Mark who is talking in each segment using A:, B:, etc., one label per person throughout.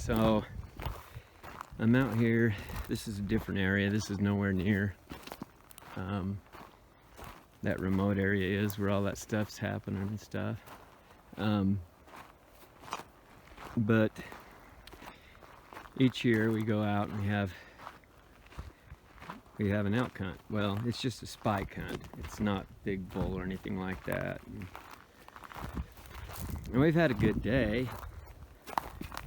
A: So I'm out here. This is a different area. This is nowhere near that remote area is where all that stuff's happening and stuff. But each year we go out and we have an elk hunt. Well, it's just a spike hunt. It's not big bull or anything like that. And we've had a good day.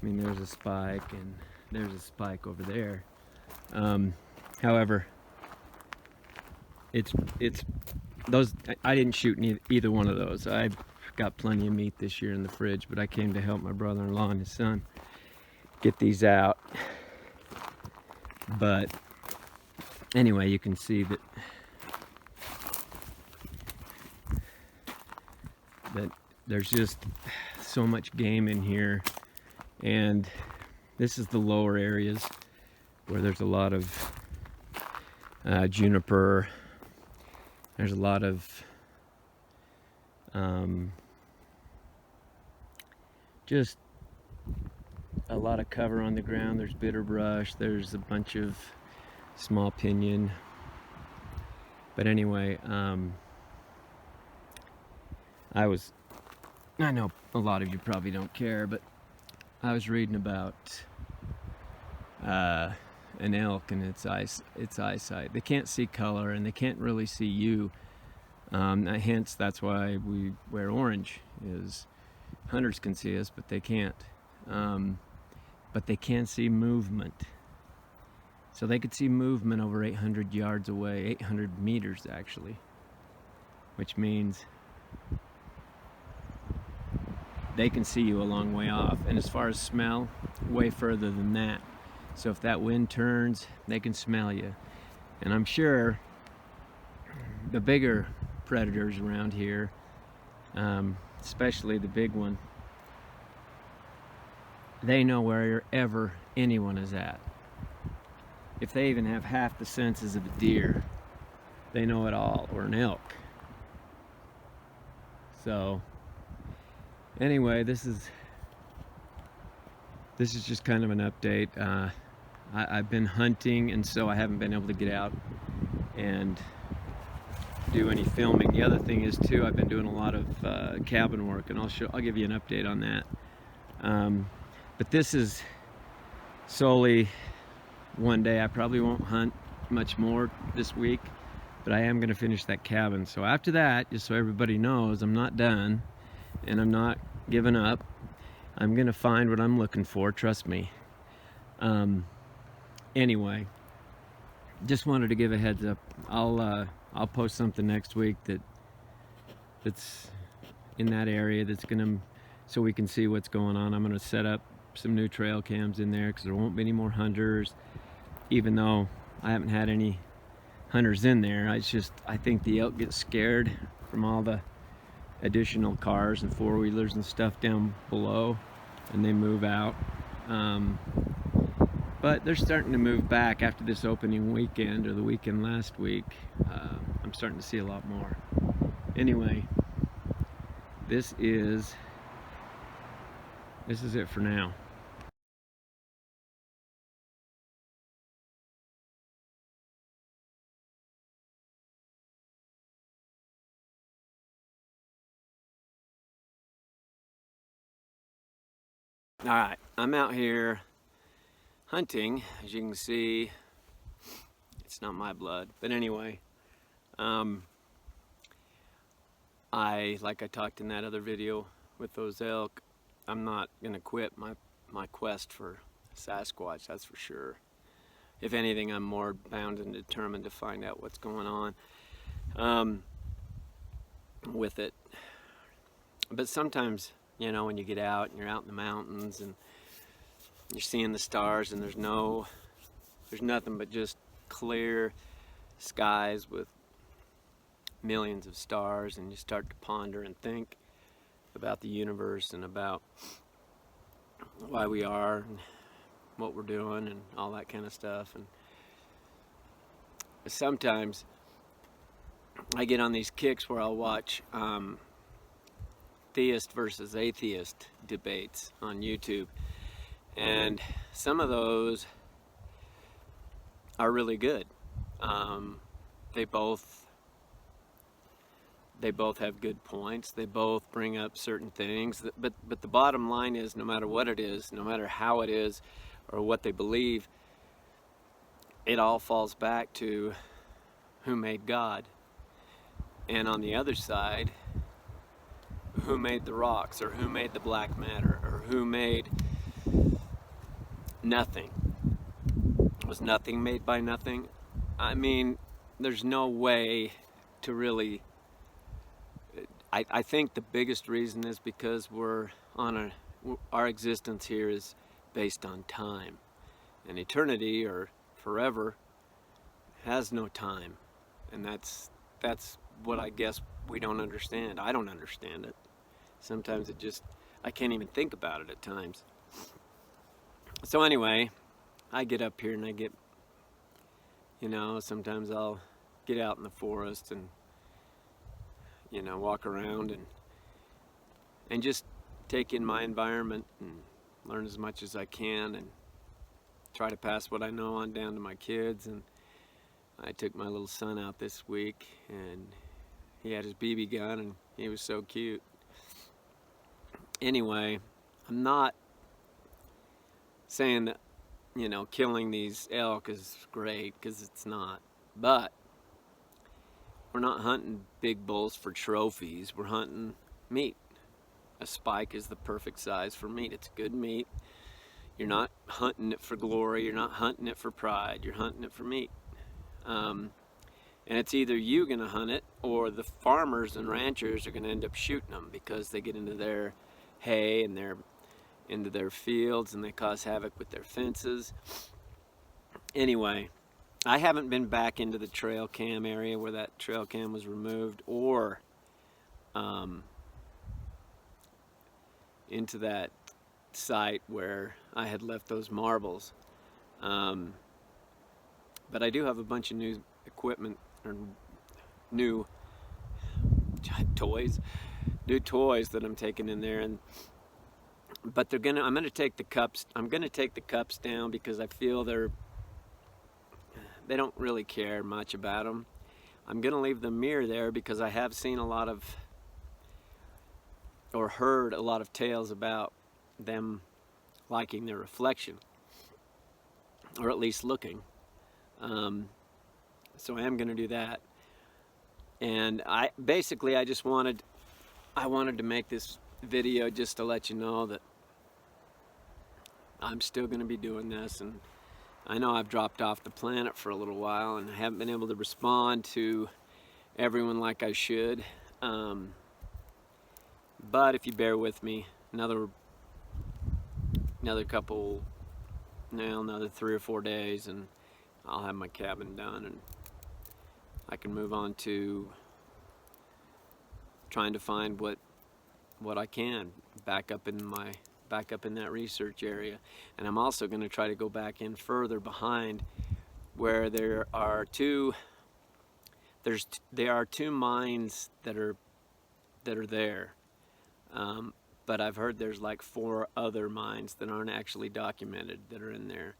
A: I mean, there's a spike and there's a spike over there. However, it's those. I didn't shoot either one of those. I've got plenty of meat this year in the fridge, but I came to help my brother-in-law and his son get these out. But anyway, you can see that there's just so much game in here, and this is the lower areas where there's a lot of juniper. There's a lot of just a lot of cover on the ground. There's bitter brush. There's a bunch of small pinyon. But anyway, I know a lot of you probably don't care, but I was reading about an elk and its eyesight. They can't see color and they can't really see you. Hence, that's why we wear orange. Is hunters can see us, but they can't. But they can see movement. So they could see movement over 800 yards away, 800 meters actually, which means they can see you a long way off. And as far as smell, way further than that. So if that wind turns, they can smell you. And I'm sure the bigger predators around here, especially the big one, they know wherever anyone is at. If they even have half the senses of a deer, they know it all, or an elk. So anyway, this is just kind of an update. I've been hunting, and so I haven't been able to get out and do any filming. The other thing is too, I've been doing a lot of cabin work, and I'll give you an update on that. But this is solely one day. I probably won't hunt much more this week, but I am going to finish that cabin. So after that, just so everybody knows, I'm not done and I'm not giving up. I'm going to find what I'm looking for, trust me. Anyway, just wanted to give a heads up. I'll post something next week that's in that area so we can see what's going on. I'm going to set up some new trail cams in there because there won't be any more hunters, even though I haven't had any hunters in there. I think the elk get scared from all the additional cars and four-wheelers and stuff down below, and they move out. But they're starting to move back after this opening weekend, or the weekend last week. I'm starting to see a lot more. Anyway, this is it for now. All right, I'm out here hunting. As you can see, it's not my blood, but anyway, like I talked in that other video with those elk, I'm not gonna quit my quest for Sasquatch, that's for sure. If anything, I'm more bound and determined to find out what's going on with it. But sometimes, you know, when you get out and you're out in the mountains and you're seeing the stars, and there's nothing but just clear skies with millions of stars, and you start to ponder and think about the universe and about why we are and what we're doing and all that kind of stuff. And sometimes I get on these kicks where I'll watch theist versus atheist debates on YouTube, and some of those are really good. Um, they both have good points. They both bring up certain things. But the bottom line is, no matter what it is, no matter how it is, or what they believe, it all falls back to who made God. And on the other side, who made the rocks, or who made the black matter, or who made nothing. Was nothing made by nothing? I mean, there's no way to really... I think the biggest reason is because our existence here is based on time. And eternity, or forever, has no time. And that's what I guess we don't understand. I don't understand it. Sometimes I can't even think about it at times. So anyway, I get up here and I get, sometimes I'll get out in the forest and, walk around and just take in my environment and learn as much as I can and try to pass what I know on down to my kids. And I took my little son out this week, and he had his BB gun and he was so cute. Anyway, I'm not saying that, killing these elk is great, because it's not. But we're not hunting big bulls for trophies. We're hunting meat. A spike is the perfect size for meat. It's good meat. You're not hunting it for glory. You're not hunting it for pride. You're hunting it for meat. And it's either you going to hunt it, or the farmers and ranchers are going to end up shooting them, because they get into their hay and into their fields, and they cause havoc with their fences. Anyway, I haven't been back into the trail cam area where that trail cam was removed, or into that site where I had left those marbles. But I do have a bunch of new equipment, or new toys that I'm taking in there, but I'm gonna take the cups down, because I feel they don't really care much about them. I'm gonna leave the mirror there, because I have seen heard a lot of tales about them liking their reflection, or at least looking. So I am gonna do that. And I wanted to make this video just to let you know that I'm still going to be doing this. And I know I've dropped off the planet for a little while, and I haven't been able to respond to everyone like I should. But if you bear with me another 3 or 4 days, and I'll have my cabin done, and I can move on to trying to find what I can back up in that research area. And I'm also going to try to go back in further behind, where there are two mines that are there. But I've heard there's like 4 other mines that aren't actually documented that are in there.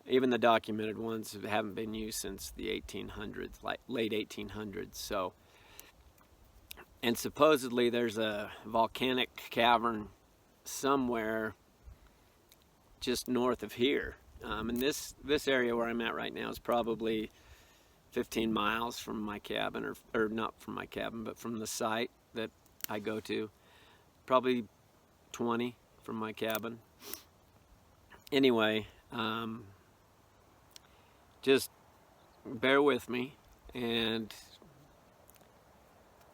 A: Even the documented ones haven't been used since the 1800s, like late 1800s. So, and supposedly there's a volcanic cavern somewhere just north of here. And this area where I'm at right now is probably 15 miles from my cabin, or not from my cabin, but from the site that I go to. Probably 20 from my cabin. Anyway, just bear with me, and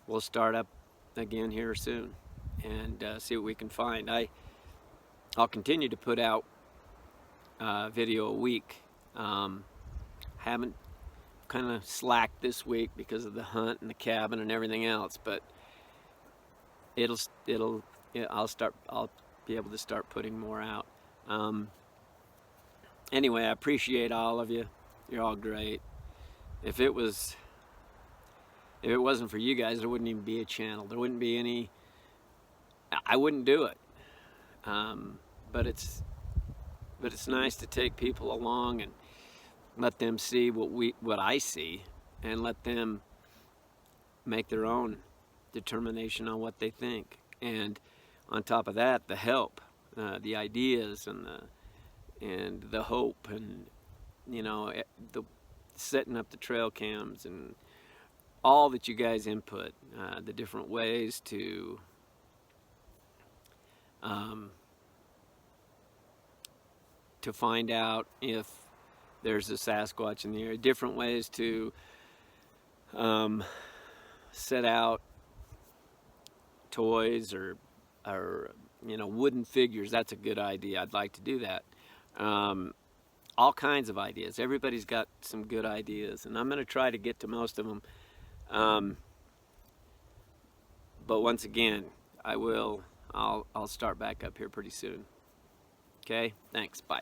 A: we'll start up again here soon, and see what we can find. I'll continue to put out video a week. Haven't kind of slacked this week because of the hunt and the cabin and everything else, but I'll be able to start putting more out. Anyway, I appreciate all of you. You're all great. If it wasn't for you guys, there wouldn't even be a channel. There wouldn't be any. I wouldn't do it. But but it's nice to take people along and let them see what I see, and let them make their own determination on what they think. And on top of that, the help, the ideas, and the hope, and the setting up the trail cams, and all that you guys input, the different ways to find out if there's a Sasquatch in the area, different ways to set out toys or wooden figures. That's a good idea. I'd like to do that. All kinds of ideas. Everybody's got some good ideas, and I'm going to try to get to most of them. But once again, I'll start back up here pretty soon. Okay, thanks, bye.